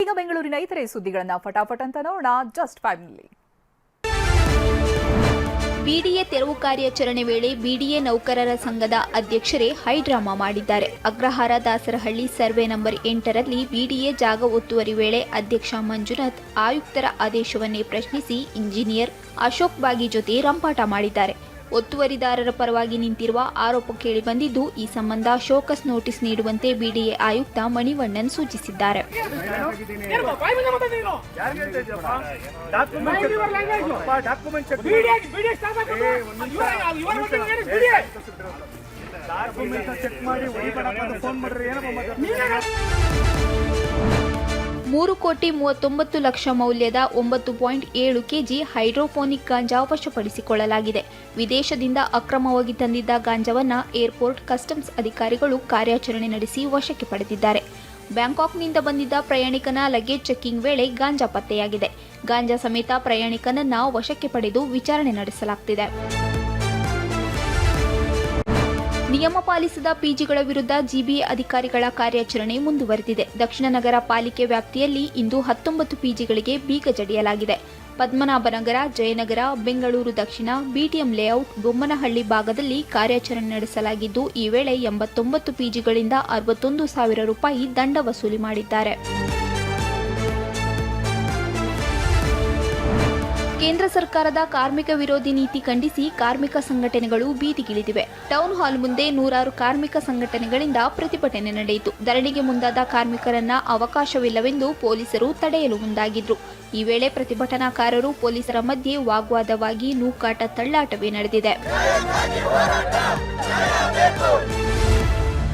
ಈಗ ಬೆಂಗಳೂರಿನ ಇತರೆ ಸುದ್ದಿಗಳನ್ನು ಫಟಾಫಟ್ ಅಂತ ನೋಡೋಣ ಜಸ್ಟ್ 5 ನಲ್ಲಿ. ಬಿಡಿಎ ತೆರವು ಕಾರ್ಯಾಚರಣೆ ವೇಳೆ ಬಿಡಿಎ ನೌಕರರ ಸಂಘದ ಅಧ್ಯಕ್ಷರೇ ಹೈಡ್ರಾಮಾ ಮಾಡಿದ್ದಾರೆ. ಅಗ್ರಹಾರ ದಾಸರಹಳ್ಳಿ ಸರ್ವೆ ನಂಬರ್ 8ರಲ್ಲಿ ಬಿಡಿಎ ಜಾಗ ಒತ್ತುವರಿ ವೇಳೆ ಅಧ್ಯಕ್ಷ ಮಂಜುನಾಥ್ ಆಯುಕ್ತರ ಆದೇಶವನ್ನೇ ಪ್ರಶ್ನಿಸಿ ಇಂಜಿನಿಯರ್ ಅಶೋಕ್ ಬಾಗಿ ಜೊತೆ ರಂಪಾಟ ಮಾಡಿದ್ದಾರೆ. ಒತ್ತುವರಿದಾರರ ಪರವಾಗಿ ನಿಂತಿರುವ ಆರೋಪ ಕೇಳಿಬಂದಿದ್ದು, ಈ ಸಂಬಂಧ ಶೋಕಸ್ ನೋಟಿಸ್ ನೀಡುವಂತೆ ಬಿಡಿಎ ಆಯುಕ್ತ ಮಣಿವಣ್ಣನ್ ಸೂಚಿಸಿದ್ದಾರೆ. ₹3,39,00,000 ಮೌಲ್ಯದ 9.7 ಕೆಜಿ ಹೈಡ್ರೋಫೋನಿಕ್ ಗಾಂಜಾ ವಶಪಡಿಸಿಕೊಳ್ಳಲಾಗಿದೆ. ವಿದೇಶದಿಂದ ಅಕ್ರಮವಾಗಿ ತಂದಿದ್ದ ಗಾಂಜಾವನ್ನ ಏರ್ಪೋರ್ಟ್ ಕಸ್ಟಮ್ಸ್ ಅಧಿಕಾರಿಗಳು ಕಾರ್ಯಾಚರಣೆ ನಡೆಸಿ ವಶಕ್ಕೆ ಪಡೆದಿದ್ದಾರೆ. ಬ್ಯಾಂಕಾಕ್ನಿಂದ ಬಂದಿದ್ದ ಪ್ರಯಾಣಿಕನ ಲಗೇಜ್ ಚೆಕಿಂಗ್ ವೇಳೆ ಗಾಂಜಾ ಪತ್ತೆಯಾಗಿದೆ. ಗಾಂಜಾ ಸಮೇತ ಪ್ರಯಾಣಿಕನನ್ನ ವಶಕ್ಕೆ ಪಡೆದು ವಿಚಾರಣೆ ನಡೆಸಲಾಗುತ್ತಿದೆ. ನಿಯಮ ಪಾಲಿಸದ ಪಿಜಿಗಳ ವಿರುದ್ಧ ಜಿಬಿಎ ಅಧಿಕಾರಿಗಳ ಕಾರ್ಯಾಚರಣೆ ಮುಂದುವರೆದಿದೆ. ದಕ್ಷಿಣ ನಗರ ಪಾಲಿಕೆ ವ್ಯಾಪ್ತಿಯಲ್ಲಿ ಇಂದು 19 ಪಿಜಿಗಳಿಗೆ ಬೀಗ ಜಡಿಯಲಾಗಿದೆ. ಪದ್ಮನಾಭನಗರ, ಜಯನಗರ, ಬೆಂಗಳೂರು ದಕ್ಷಿಣ, ಬಿಟಿಎಂ ಲೇಔಟ್, ಬೊಮ್ಮನಹಳ್ಳಿ ಭಾಗದಲ್ಲಿ ಕಾರ್ಯಾಚರಣೆ ನಡೆಸಲಾಗಿದ್ದು, ಈ ವೇಳೆ 89 ಪಿಜಿಗಳಿಂದ ₹61,000 ದಂಡ ವಸೂಲಿ ಮಾಡಿದ್ದಾರೆ. ಕೇಂದ್ರ ಸರ್ಕಾರದ ಕಾರ್ಮಿಕ ವಿರೋಧಿ ನೀತಿ ಖಂಡಿಸಿ ಕಾರ್ಮಿಕ ಸಂಘಟನೆಗಳು ಬೀದಿಗಿಳಿದಿವೆ. ಟೌನ್ ಹಾಲ್ ಮುಂದೆ ನೂರಾರು ಕಾರ್ಮಿಕ ಸಂಘಟನೆಗಳಿಂದ ಪ್ರತಿಭಟನೆ ನಡೆಯಿತು. ಧರಣಿಗೆ ಮುಂದಾದ ಕಾರ್ಮಿಕರನ್ನ ಅವಕಾಶವಿಲ್ಲವೆಂದು ಪೊಲೀಸರು ತಡೆಯಲು ಮುಂದಾಗಿದ್ರು. ಈ ವೇಳೆ ಪ್ರತಿಭಟನಾಕಾರರು ಪೊಲೀಸರ ಮಧ್ಯೆ ವಾಗ್ವಾದವಾಗಿ ನೂಕಾಟ, ತಳ್ಳಾಟವೇ ನಡೆದಿದೆ.